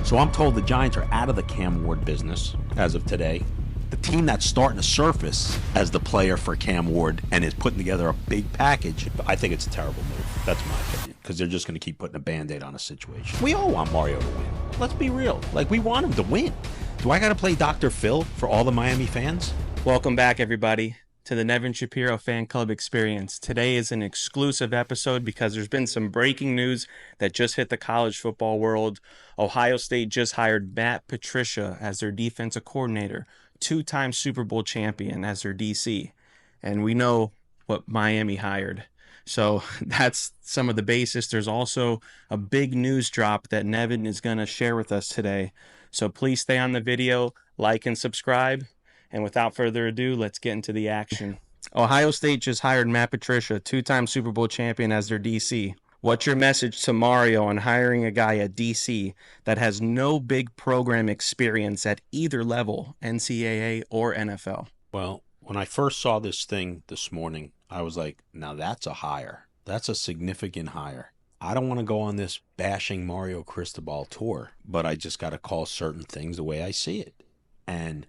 So I'm told the Giants are out of the Cam Ward business as of today. The team that's starting to surface as the player for Cam Ward and is putting together a big package, I think it's a terrible move. That's my opinion, because they're just going to keep putting a Band-Aid on a situation. We all want Mario to win. Let's be real. Like, we want him to win. Do I got to play Dr. Phil for all the Miami fans? Welcome back, everybody, to the Nevin Shapiro Fan Club Experience. Today is an exclusive episode because there's been some breaking news that just hit the college football world. Ohio State just hired Matt Patricia as their defensive coordinator, two-time Super Bowl champion as their DC. And we know what Miami hired. So that's some of the basis. There's also a big news drop that Nevin is going to share with us today. So please stay on the video, like and subscribe. And without further ado, let's get into the action. Ohio State just hired Matt Patricia, two-time Super Bowl champion, as their DC. What's your message to Mario on hiring a guy at DC that has no big program experience at either level, NCAA or NFL? Well, when I first saw this thing this morning, I was like, now that's a hire. That's a significant hire. I don't want to go on this bashing Mario Cristobal tour, but I just got to call certain things the way I see it. And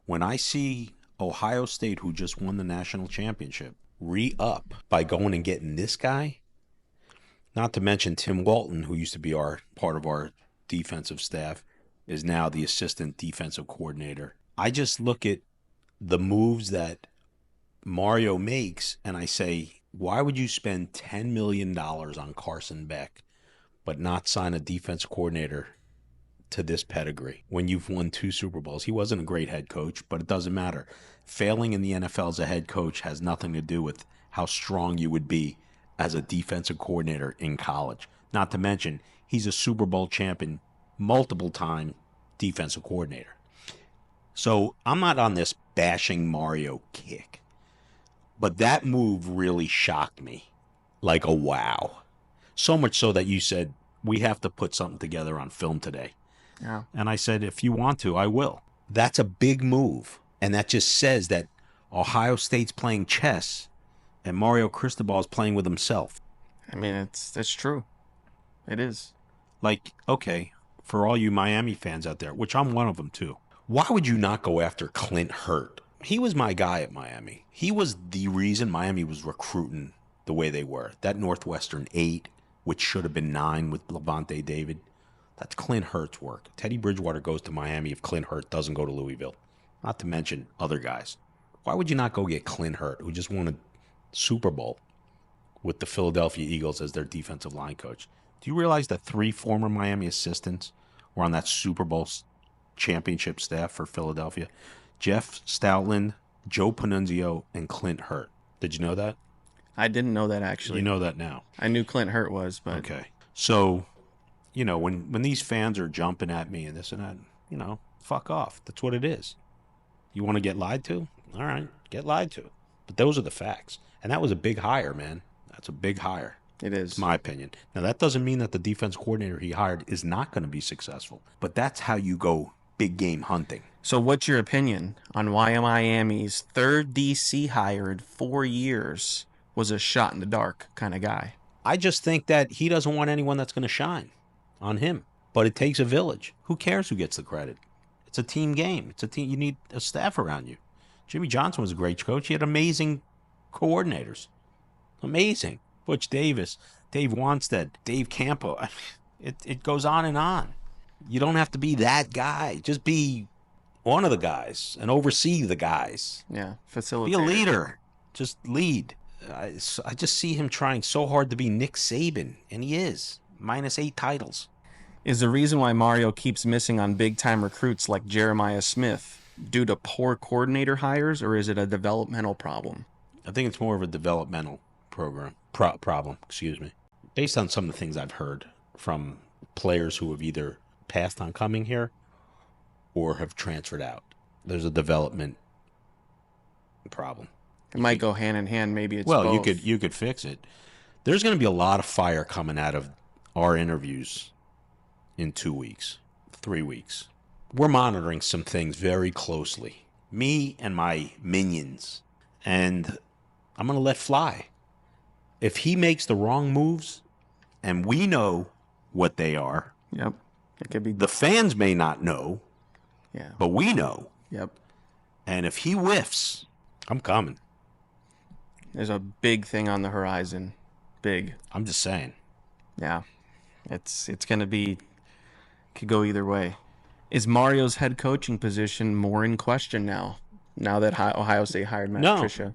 when I see Ohio State, who just won the national championship, re-up by going and getting this guy, not to mention Tim Walton, who used to be part of our defensive staff, is now the assistant defensive coordinator. I just look at the moves that Mario makes, and I say, why would you spend $10 million on Carson Beck but not sign a defense coordinator to this pedigree when you've won 2 Super Bowls? He wasn't a great head coach, but it doesn't matter. Failing in the NFL as a head coach has nothing to do with how strong you would be as a defensive coordinator in college. Not to mention, he's a Super Bowl champion, multiple-time defensive coordinator. So I'm not on this bashing Mario kick, but that move really shocked me, like a wow. So much so that you said, we have to put something together on film today. Yeah. And I said, if you want to, I will. That's a big move. And that just says that Ohio State's playing chess and Mario Cristobal is playing with himself. I mean, that's true. It is. Like, okay, for all you Miami fans out there, which I'm one of them too, why would you not go after Clint Hurt? He was my guy at Miami. He was the reason Miami was recruiting the way they were. That Northwestern 8, which should have been 9 with Levante David, that's Clint Hurt's work. Teddy Bridgewater goes to Miami if Clint Hurt doesn't go to Louisville. Not to mention other guys. Why would you not go get Clint Hurt, who just won a Super Bowl with the Philadelphia Eagles as their defensive line coach? Do you realize that 3 former Miami assistants were on that Super Bowl championship staff for Philadelphia? Jeff Stoutland, Joe Panunzio, and Clint Hurt. Did you know that? I didn't know that, actually. You know that now. I knew Clint Hurt was, but... Okay. So, you know, when these fans are jumping at me and this and that, you know, fuck off. That's what it is. You want to get lied to? All right, get lied to. But those are the facts. And that was a big hire, man. That's a big hire. It is. It's my opinion. Now, that doesn't mean that the defense coordinator he hired is not going to be successful. But that's how you go big game hunting. So what's your opinion on why Miami's third DC hire in 4 years was a shot in the dark kind of guy? I just think that he doesn't want anyone that's going to shine on him. But it takes a village. Who cares who gets the credit? It's a team game. It's a team. You need a staff around you. Jimmy Johnson was a great coach. He had amazing coordinators. Amazing. Butch Davis, Dave Wanstead, Dave Campo. It goes on and on. You don't have to be that guy. Just be one of the guys and oversee the guys. Yeah, facilitate. Be a leader. Just lead. I just see him trying so hard to be Nick Saban, and he is. -8 titles. Is the reason why Mario keeps missing on big-time recruits like Jeremiah Smith due to poor coordinator hires, or is it a developmental problem? I think it's more of a developmental problem. Excuse me. Based on some of the things I've heard from players who have either passed on coming here or have transferred out, there's a development problem. It might go hand in hand. Maybe it's well, both. you could fix it. There's going to be a lot of fire coming out of our interviews in 2 weeks, 3 weeks. We're monitoring some things very closely, me and my minions, and I'm going to let fly. If he makes the wrong moves, and we know what they are, Yep. It could be. The fans may not know, Yeah. but we know. Yep. And if he whiffs, I'm coming. There's a big thing on the horizon. Big. I'm just saying. Yeah. It's going to be, could go either way. Is Mario's head coaching position more in question now? Now that Ohio State hired Matt No. Patricia?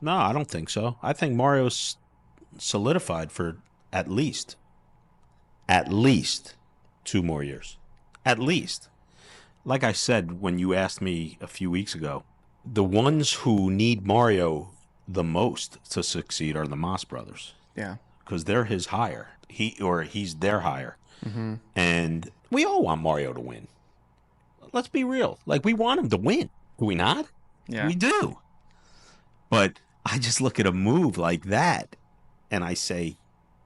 No, I don't think so. I think Mario's solidified for at least 2 more years. At least. Like I said when you asked me a few weeks ago, the ones who need Mario the most to succeed are the Moss brothers. Yeah. Because they're his hire. He's their hire. Mm-hmm. And we all want Mario to win. Let's be real. Like, we want him to win. Do we not? Yeah. We do. But I just look at a move like that and I say,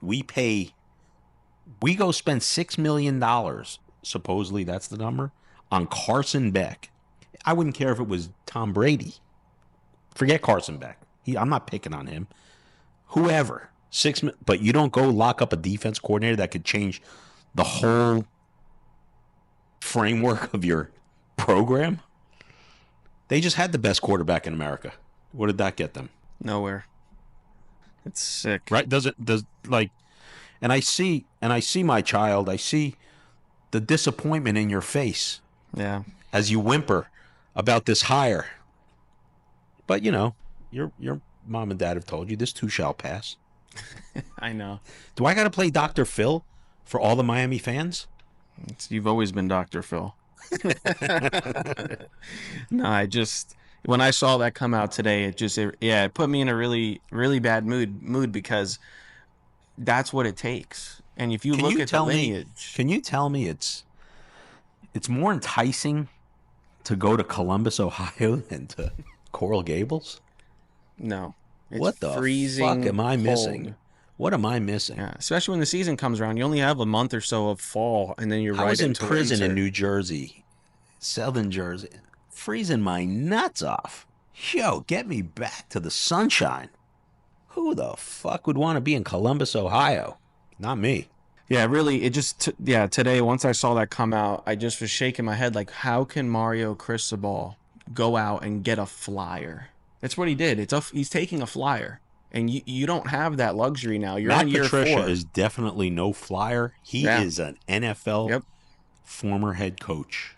we go spend $6 million, supposedly that's the number, on Carson Beck. I wouldn't care if it was Tom Brady. Forget Carson Beck. I'm not picking on him. Whoever. But you don't go lock up a defense coordinator that could change the whole framework of your program. They just had the best quarterback in America. What did that get them? Nowhere. It's sick. Right? And I see my child, I see the disappointment in your face. Yeah. As you whimper about this hire. But your mom and dad have told you this too shall pass. I know. Do I got to play Dr. Phil for all the Miami fans? You've always been Dr. Phil. No, when I saw that come out today, it put me in a really, really bad mood because that's what it takes. And if you look at the lineage, can you tell me it's more enticing to go to Columbus, Ohio than to Coral Gables? No. It's what the fuck am I missing? What am I missing? Yeah, especially when the season comes around. You only have a month or so of fall, and then you're right into I was in prison winter. in New Jersey, Southern Jersey, freezing my nuts off. Yo, get me back to the sunshine. Who the fuck would want to be in Columbus, Ohio? Not me. Yeah, really, today, once I saw that come out, I just was shaking my head like, how can Mario Cristobal go out and get a flyer? That's what he did. He's taking a flyer. And you don't have that luxury now. You're on year 4. Matt Patricia is definitely no flyer. He is an NFL former head coach.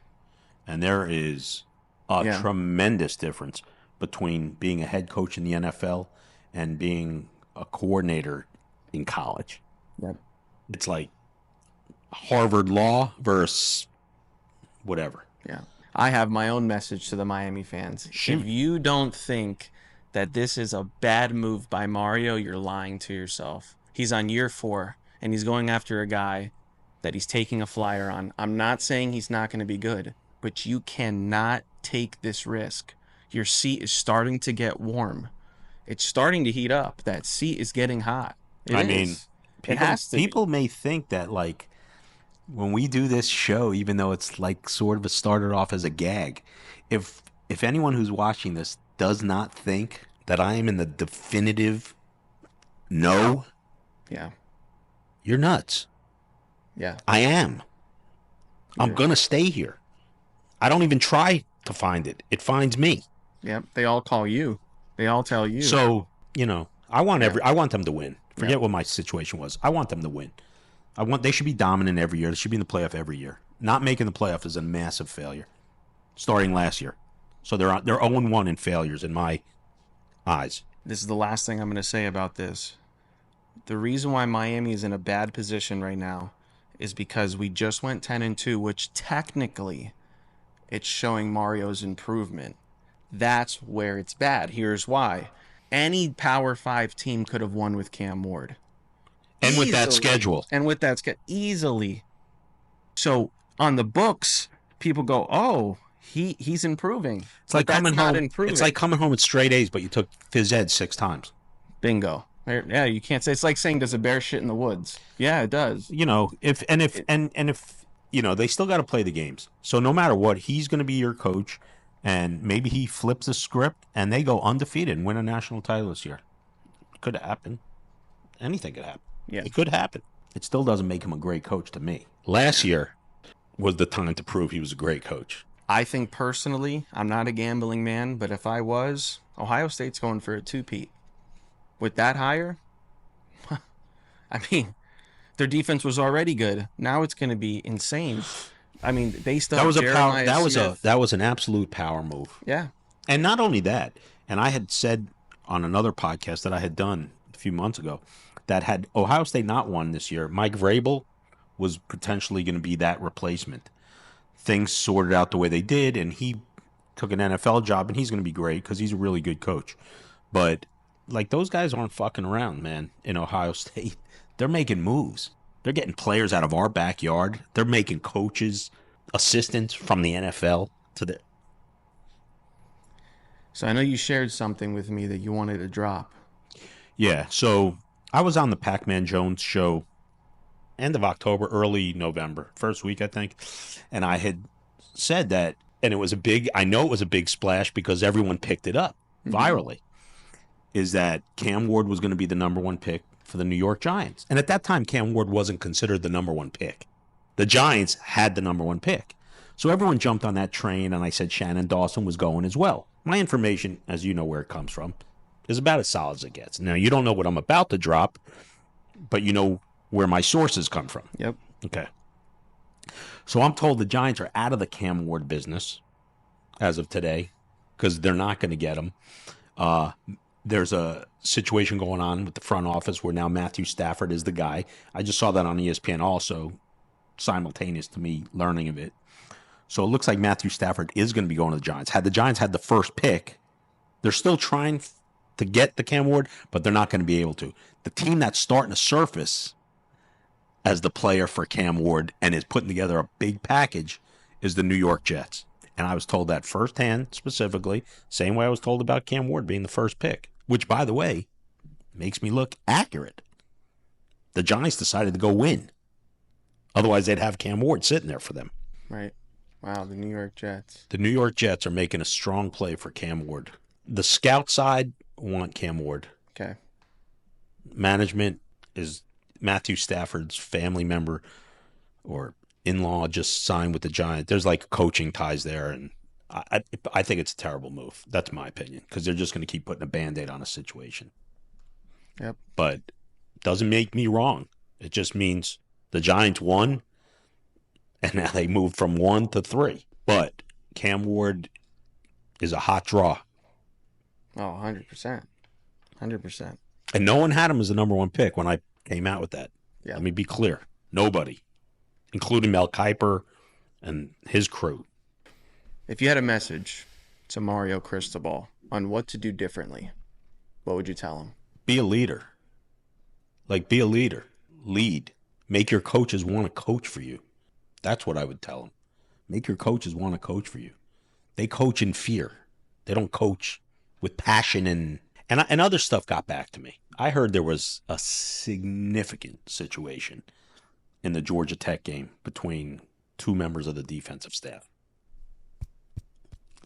And there is a tremendous difference between being a head coach in the NFL and being a coordinator in college. Yep. It's like Harvard Law versus whatever. Yeah. I have my own message to the Miami fans. Shoot. If you don't think that this is a bad move by Mario, you're lying to yourself. He's on year 4, and he's going after a guy that he's taking a flyer on. I'm not saying he's not going to be good, but you cannot take this risk. Your seat is starting to get warm. It's starting to heat up. That seat is getting hot. People may think that, like, when we do this show, even though it's like sort of started off as a gag, if anyone who's watching this does not think that I am in the definitive no, you're nuts. Yeah, I am. I'm gonna stay here. I don't even try to find it. It finds me. Yep. They all call you. They all tell you. So, I want them to win. Forget what my situation was. I want them to win. They should be dominant every year. They should be in the playoff every year. Not making the playoff is a massive failure. Starting last year. So they're 0-1 in failures in my eyes. This is the last thing I'm going to say about this. The reason why Miami is in a bad position right now is because we just went 10-2, which technically it's showing Mario's improvement. That's where it's bad. Here's why. Any Power 5 team could have won with Cam Ward. And with that schedule. Easily. So on the books, people go, oh, he's improving. It's like coming home. It's like coming home with straight A's, but you took phys ed 6 times. Bingo. Yeah, you can't say. It's like saying, does a bear shit in the woods? Yeah, it does. If they still got to play the games. So no matter what, he's going to be your coach, and maybe he flips the script and they go undefeated and win a national title this year. Could happen. Anything could happen. Yeah, it could happen. It still doesn't make him a great coach to me. Last year, was the time to prove he was a great coach. I think personally, I'm not a gambling man, but if I was, Ohio State's going for a two-peat. With that hire, I mean, their defense was already good. Now it's going to be insane. I mean, they still That have was a power. Jeremiah Smith. That was an absolute power move. Yeah. And not only that, and I had said on another podcast that I had done a few months ago that had Ohio State not won this year, Mike Vrabel was potentially going to be that replacement. Things sorted out the way they did, and he took an NFL job, and he's going to be great because he's a really good coach. But like those guys aren't fucking around, man. In Ohio State, they're making moves. They're getting players out of our backyard. They're making coaches, assistants from the NFL to the. So I know you shared something with me that you wanted to drop. Yeah, so I was on the Pac-Man Jones show end of October, early November, first week, I think. And I had said that, and it was a big, I know it was a big splash because everyone picked it up virally, is that Cam Ward was going to be the number one pick for the New York Giants. And at that time, Cam Ward wasn't considered the number one pick. The Giants had the number one pick. So everyone jumped on that train, and I said Shannon Dawson was going as well. My information, as you know where it comes from, is about as solid as it gets. Now, you don't know what I'm about to drop, but you know where my sources come from. Yep. Okay. So I'm told the Giants are out of the Cam Ward business as of today because they're not going to get him. There's a situation going on with the front office where now Matthew Stafford is the guy. I just saw that on ESPN also, simultaneous to me learning of it. So it looks like Matthew Stafford is going to be going to the Giants. Had the Giants had the first pick, they're still trying to get the Cam Ward, but they're not going to be able to. The team that's starting to surface as the player for Cam Ward and is putting together a big package is the New York Jets. And I was told that firsthand, specifically, same way I was told about Cam Ward being the first pick, which, by the way, makes me look accurate. The Giants decided to go win. Otherwise, they'd have Cam Ward sitting there for them. Right. Wow, the New York Jets. The New York Jets are making a strong play for Cam Ward. The scout side want Cam Ward. Okay. Management is Matthew Stafford's family member or in-law just signed with the Giants. There's like coaching ties there, and I think it's a terrible move. That's my opinion because they're just going to keep putting a Band-Aid on a situation. Yep. But it doesn't make me wrong. It just means the Giants won, and now they moved from 1 to 3. But Cam Ward is a hot draw. Oh, 100%. 100%. And no one had him as the number one pick when I came out with that. Yeah. Let me be clear. Nobody, including Mel Kiper and his crew. If you had a message to Mario Cristobal on what to do differently, what would you tell him? Be a leader. Like, be a leader. Lead. Make your coaches want to coach for you. That's what I would tell them. Make your coaches want to coach for you. They coach in fear. They don't coach with passion and other stuff got back to me. I heard there was a significant situation in the Georgia Tech game between two members of the defensive staff.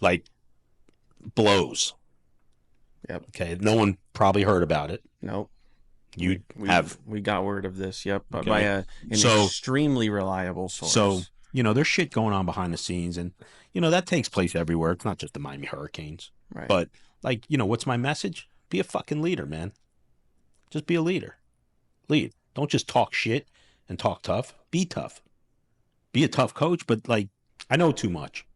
Like, blows. Yep. Okay, no one probably heard about it. Nope. You we got word of this, yep, Okay. by an extremely reliable source. So, there's shit going on behind the scenes, and, that takes place everywhere. It's not just the Miami Hurricanes. Right. But, what's my message? Be a fucking leader, man. Just be a leader. Lead. Don't just talk shit and talk tough. Be tough. Be a tough coach, but, I know too much.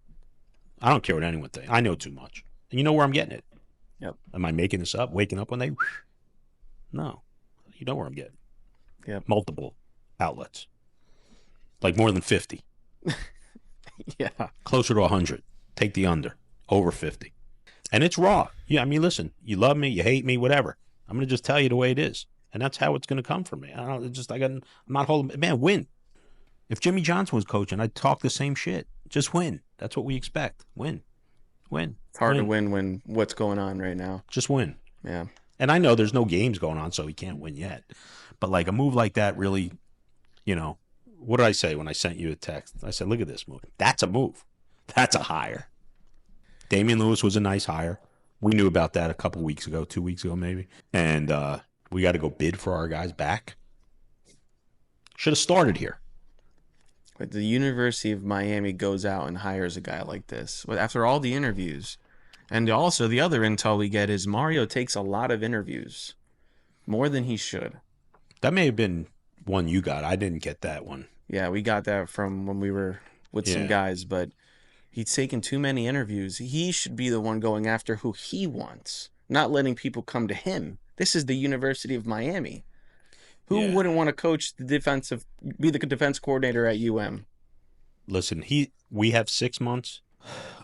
I don't care what anyone thinks. I know too much. And you know where I'm getting it. Yep. Am I making this up? Waking up one day? No. You know where I'm getting. Yep. Multiple outlets. Like more than 50. Yeah. Closer to 100. Take the under. Over 50. And it's raw. Yeah, I mean, listen, you love me, you hate me, whatever. I'm going to just tell you the way it is. And that's how it's going to come from me. I'm not holding, man, win. If Jimmy Johnson was coaching, I'd talk the same shit. Just win. That's what we expect. Win. It's hard to win when what's going on right now. Just win. Yeah. And I know there's no games going on, so he can't win yet. But a move like that really, what did I say when I sent you a text? I said, look at this move. That's a move. That's a hire. Damian Lewis was a nice hire. We knew about that a couple weeks ago, 2 weeks ago maybe. And we got to go bid for our guys back. Should have started here. But the University of Miami goes out and hires a guy like this. But after all the interviews, and also the other intel we get is Mario takes a lot of interviews, more than he should. That may have been one you got. I didn't get that one. Yeah, we got that from when we were with some Yeah. guys, but he's taken too many interviews. He should be the one going after who he wants, not letting people come to him. This is the University of Miami. Who Yeah. wouldn't want to coach be the defense coordinator at UM? Listen, we have 6 months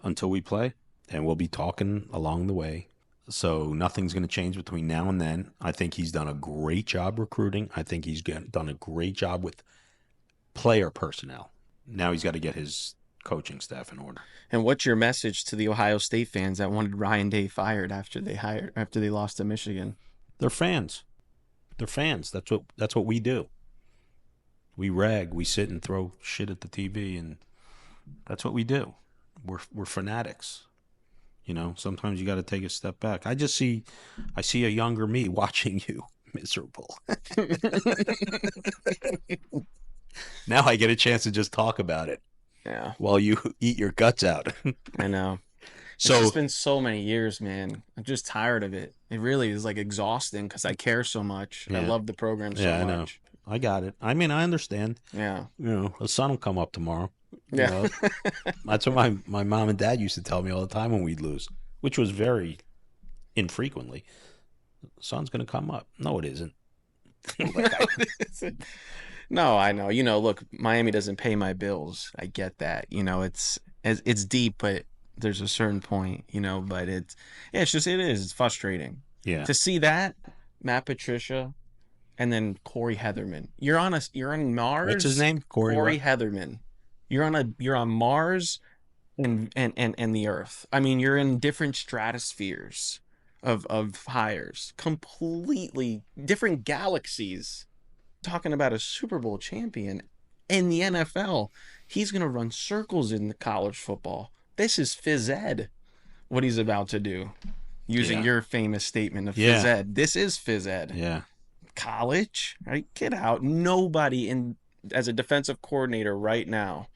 until we play, and we'll be talking along the way. So nothing's going to change between now and then. I think he's done a great job recruiting. I think he's done a great job with player personnel. Now he's got to get his coaching staff in order. And what's your message to the Ohio State fans that wanted Ryan Day fired after they lost to Michigan? They're fans. They're fans. That's what we do. We rag, we sit and throw shit at the TV, and that's what we do. We're fanatics. You know, sometimes you got to take a step back. I see a younger me watching you miserable. Now I get a chance to just talk about it Yeah, while you eat your guts out. I know. It's So just been so many years, man. I'm just tired of it. It really is like exhausting because I care so much. I Yeah. love the program so Yeah, I know. much. I got it. I mean, I understand. Yeah. You know, the sun will come up tomorrow. You Yeah. know, that's what my mom and dad used to tell me all the time when we'd lose, which was very infrequently. The sun's going to come up. No, it isn't. No, I know. Look, Miami doesn't pay my bills. I get that. It's deep, but there's a certain point, but it's frustrating Yeah. to see that Matt Patricia and then Corey Heatherman. You're on Mars. What's his name? Corey what? Heatherman. You're on Mars and the Earth. I mean, you're in different stratospheres of hires, completely different galaxies. Talking about a Super Bowl champion in the NFL. He's going to run circles in the college football. This is phys ed, what he's about to do. Using Yeah. your famous statement of Yeah. phys ed. This is phys ed. Yeah. College, right? Get out. Nobody as a defensive coordinator right now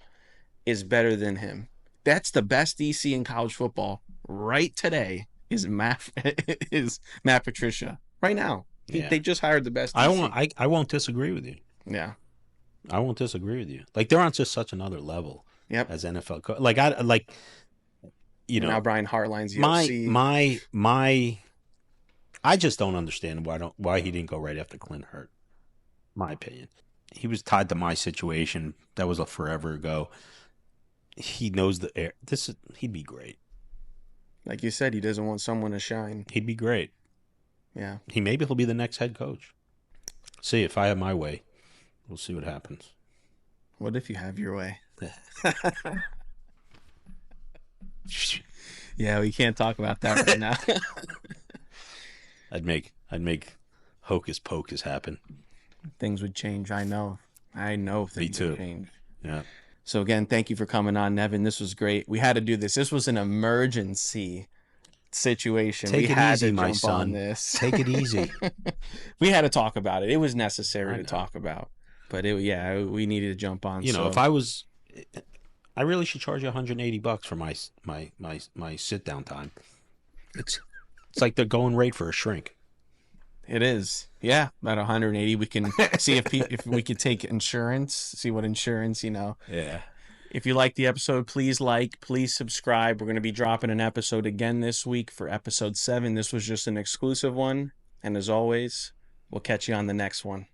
is better than him. That's the best DC in college football right today is Matt Patricia. Right now. Yeah. They just hired the best DC. I won't disagree with you. Yeah. I won't disagree with you. Like, they're on just such another level Yep. as NFL you know, Now Brian Hartline's my UFC. my I just don't understand why he didn't go right after Clint hurt. My opinion. He was tied to my situation. That was a forever ago. He knows the air. He'd be great. Like you said, he doesn't want someone to shine. He'd be great. Yeah. He'll be the next head coach. See, if I have my way, we'll see what happens. What if you have your way? Yeah, we can't talk about that right now. I'd make hocus pocus happen. Things would change. I know things too. would change. Yeah. So again, thank you for coming on, Nevin. This was great. We had to do this. This was an emergency situation. Take we it had easy, to my jump son. on this. Take it easy. We had to talk about it. It was necessary I to know. talk about. But we needed to jump on. You know, so. if I really should charge you $180 for my sit down time. It's like the going rate for a shrink. It is. Yeah, about 180. We can see if we could take insurance, see what insurance, Yeah. If you like the episode, please subscribe. We're going to be dropping an episode again this week for episode 7. This was just an exclusive one. And as always, we'll catch you on the next one.